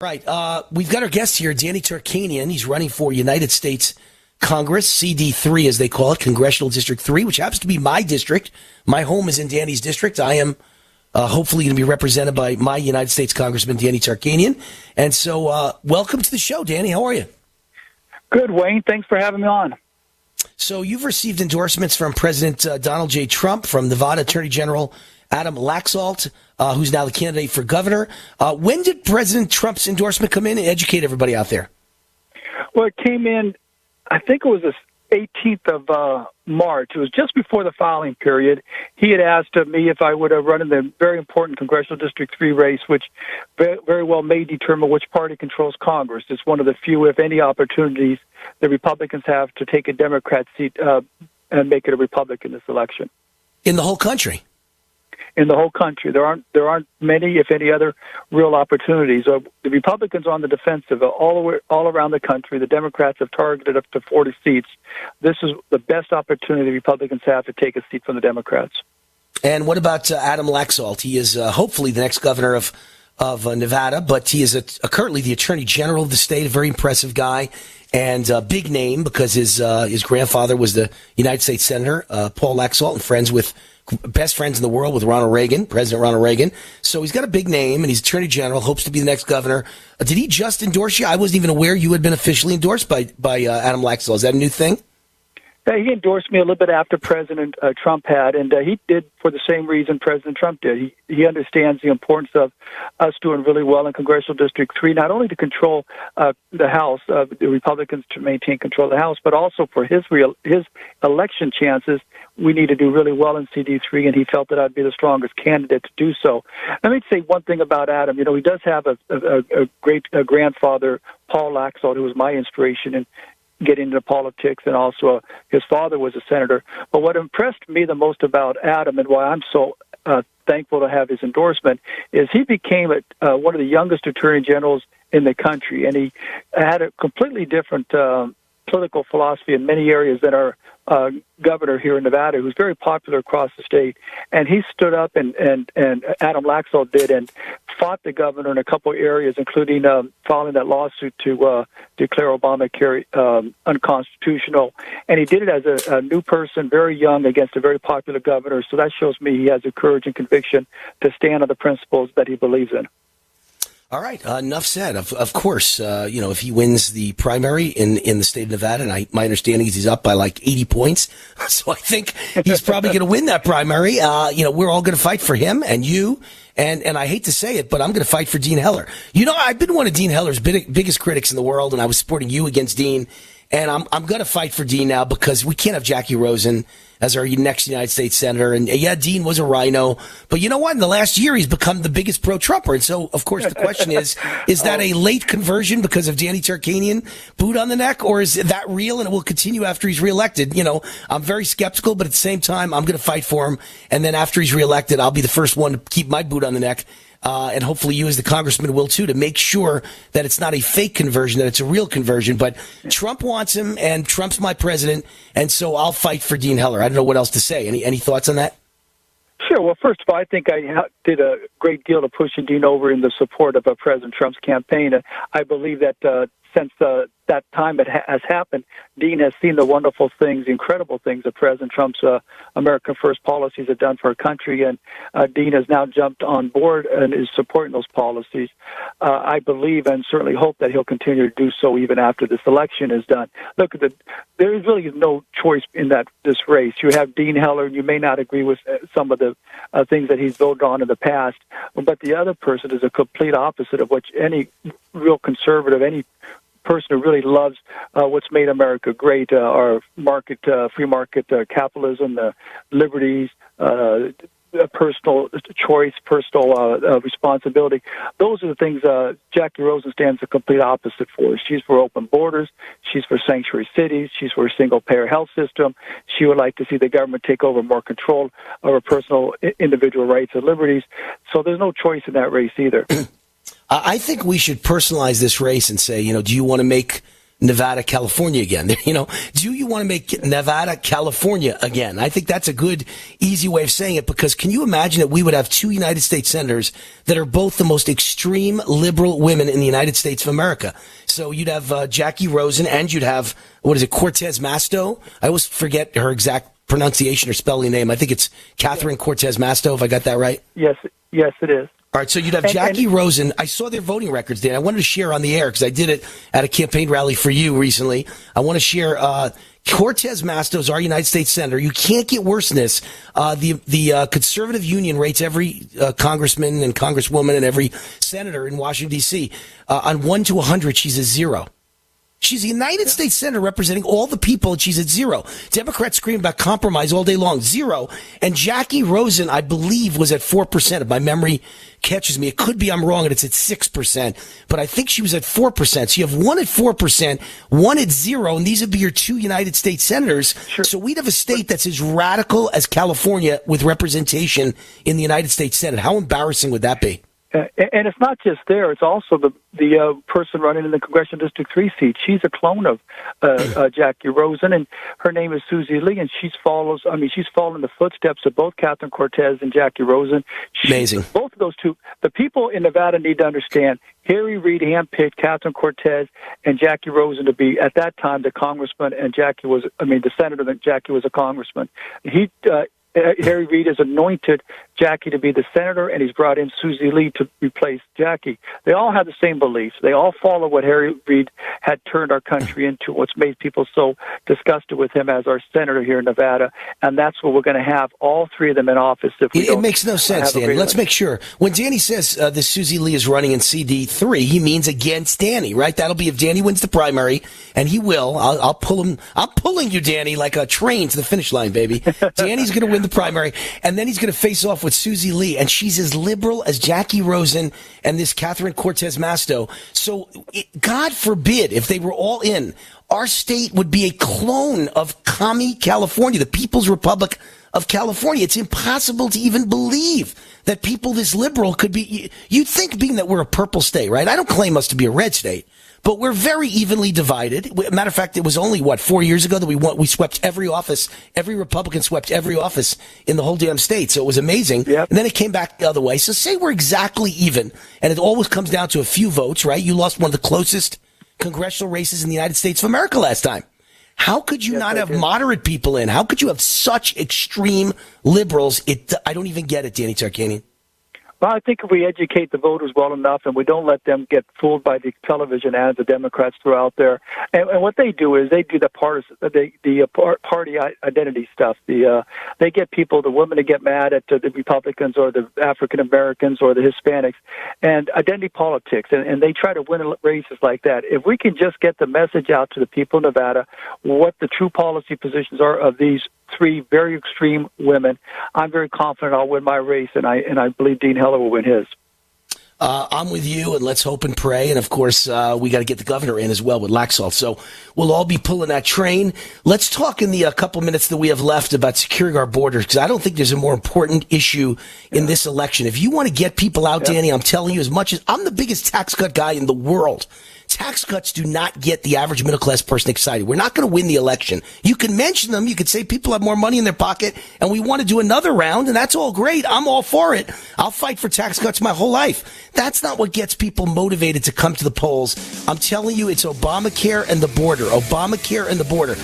Right. We've got our guest here, Danny Tarkanian. He's running for United States Congress, CD3 as they call it, Congressional District 3, which happens to be my district. My home is in Danny's district. I am hopefully going to be represented by my United States Congressman, Danny Tarkanian. And so welcome to the show, Danny. How are you? Good, Wayne. Thanks for having me on. So you've received endorsements from President Donald J. Trump, from Nevada Attorney General Adam Laxalt, who's now the candidate for governor. When did President Trump's endorsement come in? Educate everybody out there. Well, it came in, I think it was the 18th of March. It was just before the filing period. He had asked me if I would run in the very important Congressional District 3 race, which very well may determine which party controls Congress. It's one of the few, if any, opportunities the Republicans have to take a Democrat seat and make it a Republican this election. In the whole country? In the whole country. There aren't many, if any, other real opportunities. The Republicans are on the defensive all around the country. The Democrats have targeted up to 40 seats. This is the best opportunity the Republicans have to take a seat from the Democrats. And what about Adam Laxalt? He is hopefully the next governor of Nevada, but he is currently the Attorney General of the state, a very impressive guy and a big name because his grandfather was the United States Senator, Paul Laxalt, and best friends in the world with President Ronald Reagan. So he's got a big name, and he's Attorney General, hopes to be the next governor. Did he just endorse you? I wasn't even aware you had been officially endorsed by Adam Laxalt. Is that a new thing? He endorsed me a little bit after President Trump had, and he did for the same reason President Trump did. He understands the importance of us doing really well in Congressional District 3, not only to control the House, the Republicans to maintain control of the House, but also for his election chances. We need to do really well in CD3, and he felt that I'd be the strongest candidate to do so. Let me say one thing about Adam. You know, he does have a great grandfather, Paul Laxalt, who was my inspiration in getting into politics, and also his father was a senator. But what impressed me the most about Adam, and why I'm so thankful to have his endorsement, is he became one of the youngest attorney generals in the country, and he had a completely different political philosophy in many areas than our governor here in Nevada, who's very popular across the state. And he stood up, and Adam Laxalt did, and fought the governor in a couple of areas, including filing that lawsuit to declare Obamacare unconstitutional. And he did it as a new person, very young, against a very popular governor. So that shows me he has the courage and conviction to stand on the principles that he believes in. All right. Enough said. Of course, if he wins the primary in the state of Nevada, and my understanding is he's up by like 80 points. So I think he's probably going to win that primary. We're all going to fight for him and you. And I hate to say it, but I'm going to fight for Dean Heller. You know, I've been one of Dean Heller's biggest critics in the world, and I was supporting you against Dean. And I'm going to fight for Dean now because we can't have Jackie Rosen as our next United States Senator. And yeah, Dean was a rhino. But you know what? In the last year, he's become the biggest pro-Trumper. And so, of course, the question is that a late conversion because of Danny Tarkanian, boot on the neck? Or is that real and it will continue after he's reelected? You know, I'm very skeptical, but at the same time, I'm going to fight for him. And then after he's reelected, I'll be the first one to keep my boot on the neck. And hopefully you as the congressman will too, to make sure that it's not a fake conversion, that it's a real conversion. But Trump wants him, and Trump's my president, and so I'll fight for Dean Heller. I don't know what else to say. Any thoughts on that? Sure. Well, first of all, I think I did a great deal of pushing Dean over in the support of President Trump's campaign. I believe that since that time has happened, Dean has seen the wonderful things, the incredible things that President Trump's America First policies have done for our country, and Dean has now jumped on board and is supporting those policies. I believe and certainly hope that he'll continue to do so even after this election is done. Look, there is really no choice in this race. You have Dean Heller, and you may not agree with some of the things that he's voted on in the past, but the other person is a complete opposite of what any real conservative, any person who really loves what's made America great, our free market capitalism, the liberties, personal choice, personal responsibility. Those are the things Jackie Rosen stands the complete opposite for. She's for open borders. She's for sanctuary cities. She's for a single-payer health system. She would like to see the government take over more control over personal individual rights and liberties. So there's no choice in that race either. I think we should personalize this race and say, do you want to make Nevada, California again. You know, do you want to make Nevada, California again? I think that's a good, easy way of saying it, because can you imagine that we would have two United States senators that are both the most extreme liberal women in the United States of America? So you'd have Jackie Rosen, and you'd have, Cortez Masto? I always forget her exact pronunciation or spelling name. I think it's Catherine Cortez Masto, if I got that right. Yes, it is. All right, so you'd have Jackie Rosen. I saw their voting records, Dan. I wanted to share on the air because I did it at a campaign rally for you recently. I want to share Cortez Masto is our United States Senator. You can't get worse than this. The Conservative Union rates every congressman and congresswoman and every senator in Washington, D.C. On 1 to 100, she's a 0. She's a United States Senator representing all the people, and she's at 0. Democrats scream about compromise all day long. 0. And Jackie Rosen, I believe, was at 4%, if my memory catches me. It could be I'm wrong, and it's at 6%. But I think she was at 4%. So you have one at 4%, one at 0, and these would be your two United States Senators. Sure. So we'd have a state that's as radical as California with representation in the United States Senate. How embarrassing would that be? And it's not just there; it's also the person running in the Congressional District 3 seat. She's a clone of Jackie Rosen, and her name is Susie Lee, and she's following the footsteps of both Catherine Cortez and Jackie Rosen. Amazing. Both of those two. The people in Nevada need to understand. Harry Reid handpicked Catherine Cortez and Jackie Rosen to be, at that time, the congressman, and the senator. That Jackie was a congressman. Harry Reid has anointed Jackie to be the senator, and he's brought in Susie Lee to replace Jackie. They all have the same beliefs. They all follow what Harry Reid had turned our country into, what's made people so disgusted with him as our senator here in Nevada, and that's what we're going to have, all three of them in office. If we It makes no sense, Danny. Let's make sure. When Danny says that Susie Lee is running in CD3, he means against Danny, right? That'll be if Danny wins the primary, and he will. I'll pull him. I'm pulling you, Danny, like a train to the finish line, baby. Danny's going to win the primary, and then he's going to face off with Susie Lee, and she's as liberal as Jackie Rosen and this Catherine Cortez Masto. So, God forbid, if they were all in, our state would be a clone of commie California, the People's Republic of California. It's impossible to even believe that people this liberal could be. You'd think, being that we're a purple state, right? I don't claim us to be a red state, but we're very evenly divided. Matter of fact, it was only, 4 years ago that we swept every office. Every Republican swept every office in the whole damn state. So it was amazing. Yep. And then it came back the other way. So say we're exactly even, and it always comes down to a few votes, right? You lost one of the closest congressional races in the United States of America last time. How could you not have moderate people in? How could you have such extreme liberals? I don't even get it, Danny Tarkanian. Well, I think if we educate the voters well enough and we don't let them get fooled by the television ads the Democrats throw out there, and what they do is they do the party identity stuff. They get people, the women, to get mad at the Republicans or the African Americans or the Hispanics, and identity politics, and they try to win races like that. If we can just get the message out to the people of Nevada what the true policy positions are of these three very extreme women, I'm very confident I'll win my race, and I believe Dean Heller will win his. I'm with you, and let's hope and pray. And, of course, we got to get the governor in as well with Laxalt. So we'll all be pulling that train. Let's talk in the couple minutes that we have left about securing our borders, because I don't think there's a more important issue in this election. If you want to get people out, Danny, I'm telling you, as much as I'm the biggest tax cut guy in the world, tax cuts do not get the average middle-class person excited. We're not going to win the election. You can mention them. You could say people have more money in their pocket, and we want to do another round, and that's all great. I'm all for it. I'll fight for tax cuts my whole life. That's not what gets people motivated to come to the polls. I'm telling you, it's Obamacare and the border. Obamacare and the border.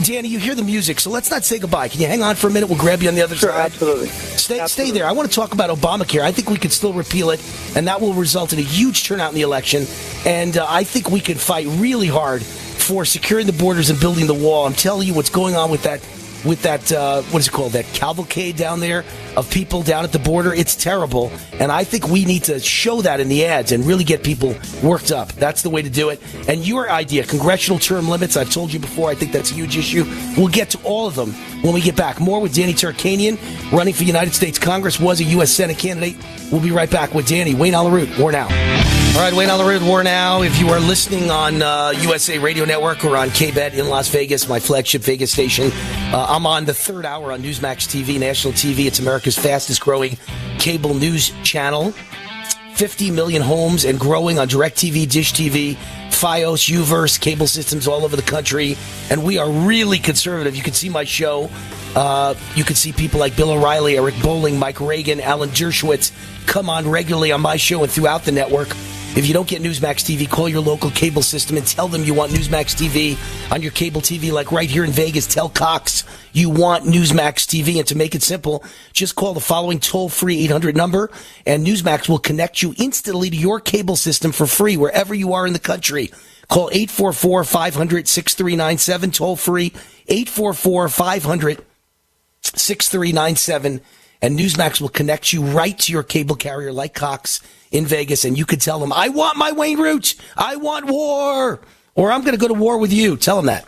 Danny, you hear the music, so let's not say goodbye. Can you hang on for a minute? We'll grab you on the other side. Absolutely. Stay there. I want to talk about Obamacare. I think we could still repeal it, and that will result in a huge turnout in the election. And I think we can fight really hard for securing the borders and building the wall. I'm telling you what's going on with that, what is it called, that cavalcade down there of people down at the border. It's terrible. And I think we need to show that in the ads and really get people worked up. That's the way to do it. And your idea, congressional term limits, I've told you before, I think that's a huge issue. We'll get to all of them when we get back. More with Danny Tarkanian, running for United States Congress, was a U.S. Senate candidate. We'll be right back with Danny. WayneAllynRoot, War Now. All right, WayneAllynRoot, War Now. If you are listening on USA Radio Network or on KBET in Las Vegas, my flagship Vegas station, I'm on the third hour on Newsmax TV, national TV. It's America's fastest growing cable news channel. 50 million homes and growing on DirecTV, Dish TV, Fios, Uverse, cable systems all over the country, and we are really conservative. You can see my show. You can see people like Bill O'Reilly, Eric Bolling, Mike Reagan, Alan Dershowitz come on regularly on my show and throughout the network. If you don't get Newsmax TV, call your local cable system and tell them you want Newsmax TV on your cable TV. Like right here in Vegas, tell Cox you want Newsmax TV. And to make it simple, just call the following toll-free 800 number, and Newsmax will connect you instantly to your cable system for free wherever you are in the country. Call 844-500-6397, toll-free, 844-500-6397, and Newsmax will connect you right to your cable carrier like Cox in Vegas, and you could tell them, I want my WayneRoot. I want war. Or I'm going to go to war with you. Tell them that.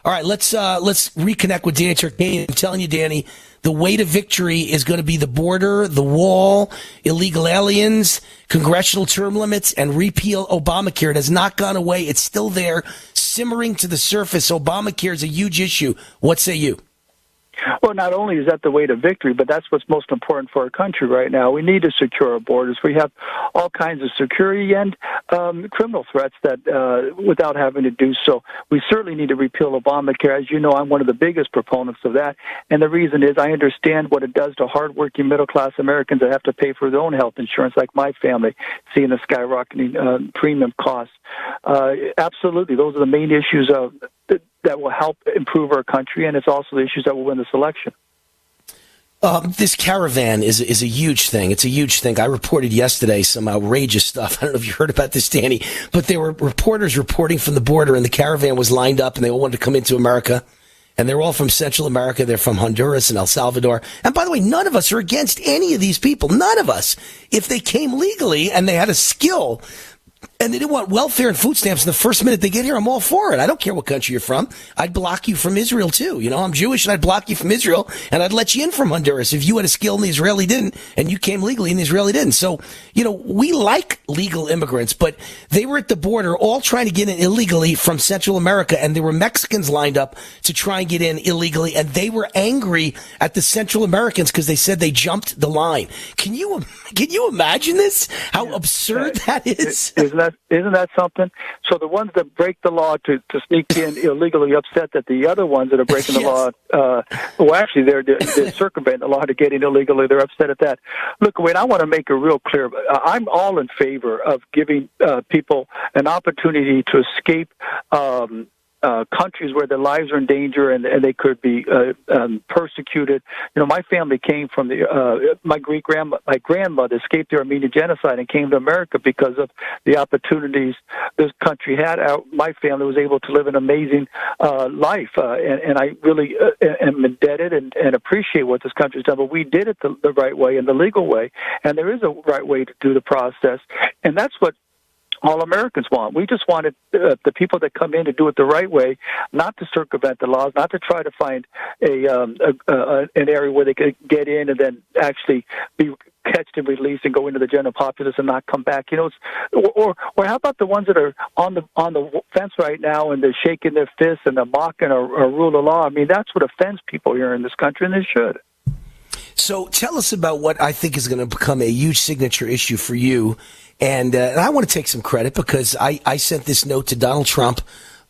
All right, let's reconnect with Danny Tarkanian. I'm telling you, Danny, the way to victory is going to be the border, the wall, illegal aliens, congressional term limits, and repeal Obamacare. It has not gone away. It's still there, simmering to the surface. Obamacare is a huge issue. What say you? Well, not only is that the way to victory, but that's what's most important for our country right now. We need to secure our borders. We have all kinds of security and criminal threats that without having to do so. We certainly need to repeal Obamacare. As you know, I'm one of the biggest proponents of that. And the reason is I understand what it does to hardworking middle-class Americans that have to pay for their own health insurance, like my family, seeing the skyrocketing premium costs. Absolutely, those are the main issues that will help improve our country, and it's also the issues that will win this election. This caravan is a huge thing. It's a huge thing. I reported yesterday some outrageous stuff. I don't know if you heard about this, Danny, but there were reporters reporting from the border, and the caravan was lined up, and they all wanted to come into America. And they're all from Central America. They're from Honduras and El Salvador. And by the way, none of us are against any of these people. None of us. If they came legally and they had a skill and they didn't want welfare and food stamps in the first minute they get here, I'm all for it. I don't care what country you're from. I'd block you from Israel, too. You know, I'm Jewish, and I'd block you from Israel, and I'd let you in from Honduras if you had a skill and the Israeli didn't, and you came legally and the Israeli didn't. So, you know, we like legal immigrants, but they were at the border all trying to get in illegally from Central America, and there were Mexicans lined up to try and get in illegally, and they were angry at the Central Americans because they said they jumped the line. Can you imagine this? How absurd that is? Isn't that something? So the ones that break the law to sneak in illegally upset that the other ones that are breaking the law, actually they're circumventing the law to get in illegally. They're upset at that. Look, Wayne, I want to make it real clear. I'm all in favor of giving people an opportunity to escape countries where their lives are in danger and they could be persecuted. You know, my family came from my grandmother escaped the Armenian genocide and came to America because of the opportunities this country had. My family was able to live an amazing life, and I really am indebted and appreciate what this country's done. But we did it the right way and the legal way, and there is a right way to do the process, and that's what all Americans want. We just wanted the people that come in to do it the right way, not to circumvent the laws, not to try to find an area where they could get in and then actually be catched and released and go into the general populace and not come back. You know, or how about the ones that are on the fence right now and they're shaking their fists and they're mocking our rule of law? I mean, that's what offends people here in this country, and they should. So tell us about what I think is going to become a huge signature issue for you. And I want to take some credit because I sent this note to Donald Trump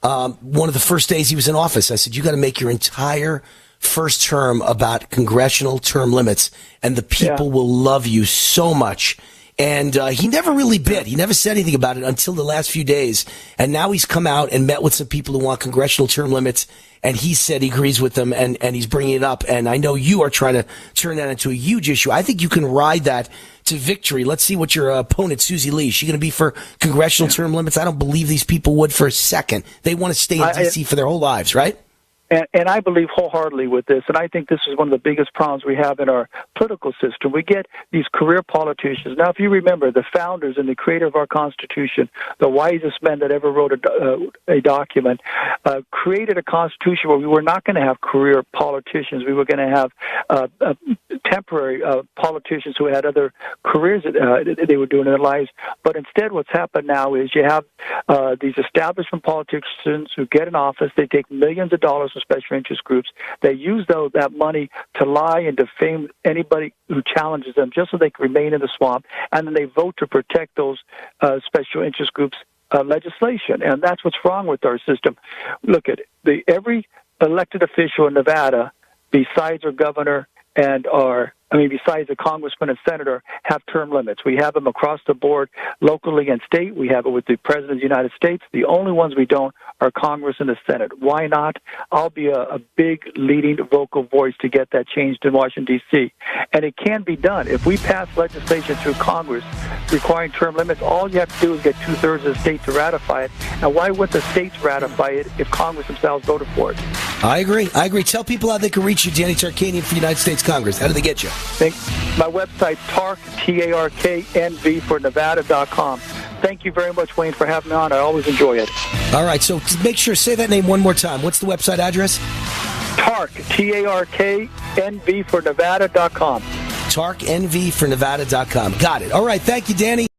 one of the first days he was in office. I said, you got to make your entire first term about congressional term limits, and the people will love you so much. And he never really bit. He never said anything about it until the last few days. And now he's come out and met with some people who want congressional term limits. And he said he agrees with them, and he's bringing it up. And I know you are trying to turn that into a huge issue. I think you can ride that to victory. Let's see what your opponent, Susie Lee, is she going to be for congressional term limits? I don't believe these people would for a second. They want to stay in D.C. for their whole lives, right? And I believe wholeheartedly with this, and I think this is one of the biggest problems we have in our political system. We get these career politicians. Now, if you remember, the founders and the creator of our Constitution, the wisest men that ever wrote a document, created a Constitution where we were not going to have career politicians. We were going to have temporary politicians who had other careers that they were doing in their lives. But instead, what's happened now is you have these establishment politicians who get in office. They take millions of dollars from special interest groups. They use that money to lie and defame anybody who challenges them just so they can remain in the swamp. And then they vote to protect those special interest groups legislation, and that's what's wrong with our system. Look at every elected official in Nevada, besides our governor and besides the congressman and senator, have term limits. We have them across the board, locally and state. We have it with the President of the United States. The only ones we don't are Congress and the Senate. Why not? I'll be a big leading vocal voice to get that changed in Washington, D.C. And it can be done. If we pass legislation through Congress requiring term limits, all you have to do is get two-thirds of the state to ratify it. And why would the states ratify it if Congress themselves voted for it? I agree. Tell people how they can reach you, Danny Tarkanian, for United States Congress. How do they get you? My website, TARKNV for Nevada.com. Thank you very much, Wayne, for having me on. I always enjoy it. All right, so make sure, say that name one more time. What's the website address? TARK, TARKNV for Nevada.com. TARKNV for Nevada.com. Got it. All right, thank you, Danny.